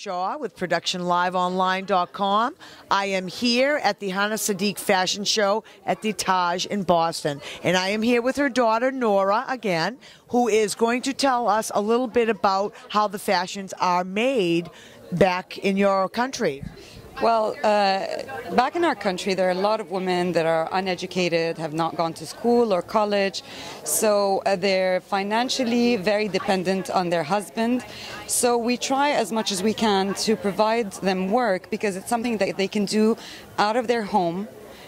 Shaw with ProductionLiveOnline.com. I am here at the Hana Sadiq Fashion Show at the Taj in Boston. And I am here with her daughter, Nora, again, who is going to tell us a little bit about how the fashions are made back in your country. Well, back in our country, there are a lot of women that are uneducated, have not gone to school or college, so they're financially very dependent on their husband. So we try as much as we can to provide them work because it's something that they can do out of their home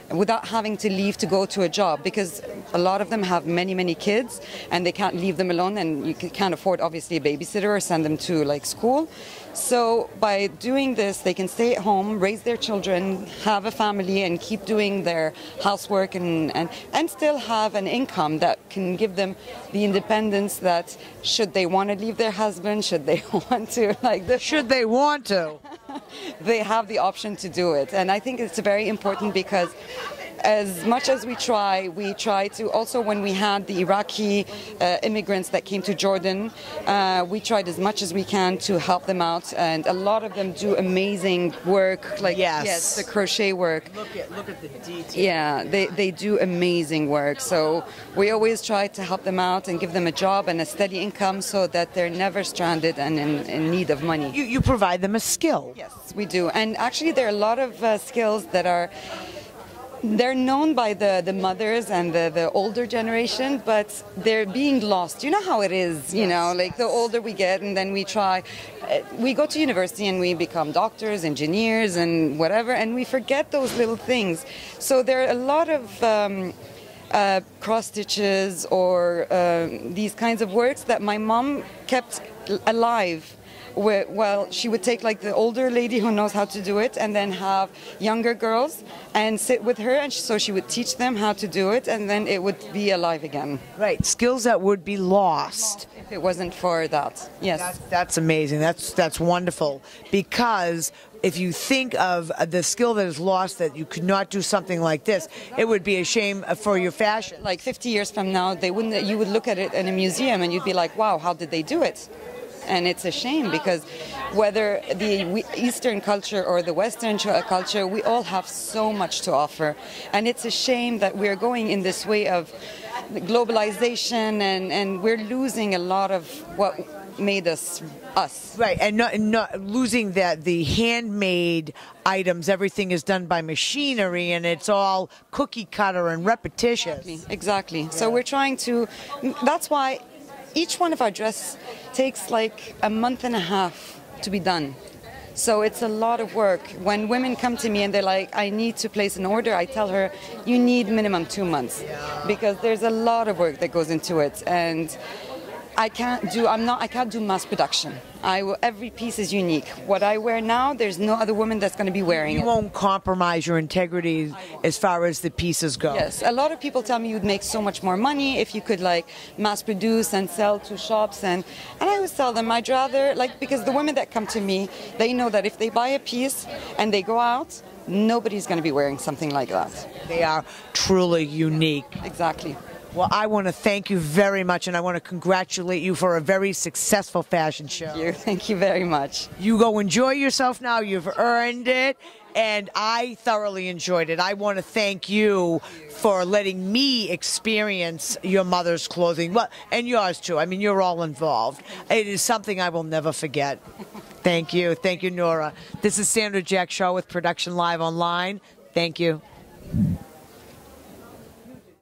without having to leave to go to a job, because a lot of them have many kids and they can't leave them alone, and you can't afford obviously a babysitter or send them to like school. So by doing this, they can stay at home, raise their children, have a family, and keep doing their housework and still have an income that can give them the independence that should they want to leave their husband, should they want to Should they want to? They have the option to do it. And I think it's very important because as much as we try to also, when we had the Iraqi immigrants that came to Jordan, we tried as much as we can to help them out, and a lot of them do amazing work, like yes, the crochet work. Look at the detail. Yeah, they do amazing work. So we always try to help them out and give them a job and a steady income so that they're never stranded and in need of money. You provide them a skill. Yes, we do. And actually there are a lot of skills that they're known by the mothers and the older generation, but they're being lost. You know how it is, you know, like the older we get, and then we go to university and we become doctors, engineers, and whatever, and we forget those little things. So there are a lot of cross stitches or these kinds of works that my mom kept alive. Well, she would take like the older lady who knows how to do it and then have younger girls and sit with her, and so she would teach them how to do it, and then it would be alive again. Right, skills that would be lost if it wasn't for that. Yes. That's amazing. That's wonderful, because if you think of the skill that is lost, that you could not do something like this, it would be a shame for your fashion. Like 50 years from now, you would look at it in a museum and you'd be like, wow, how did they do it? And it's a shame, because whether the Eastern culture or the Western culture, we all have so much to offer. And it's a shame that we're going in this way of globalization, and we're losing a lot of what made us us. Right, and not losing the handmade items. Everything is done by machinery, and it's all cookie cutter and repetitious. Exactly. Yeah. So we're trying to, that's why each one of our dresses takes like a month and a half to be done. So it's a lot of work. When women come to me and they're like, I need to place an order, I tell her, you need minimum 2 months, because there's a lot of work that goes into it. And I can't do mass production. Every piece is unique. What I wear now, there's no other woman that's going to be wearing it. You won't compromise your integrity as far as the pieces go. Yes, a lot of people tell me you'd make so much more money if you could like mass produce and sell to shops, and I always tell them I'd rather, because the women that come to me, they know that if they buy a piece and they go out, nobody's going to be wearing something like that. They are truly unique. Exactly. Well, I want to thank you very much, and I want to congratulate you for a very successful fashion show. Thank you. Thank you very much. You go enjoy yourself now. You've earned it, and I thoroughly enjoyed it. I want to thank you for letting me experience your mother's clothing, well, and yours too. I mean, you're all involved. It is something I will never forget. Thank you. Thank you, Nora. This is Sandra Jack Shaw with Production Live Online. Thank you.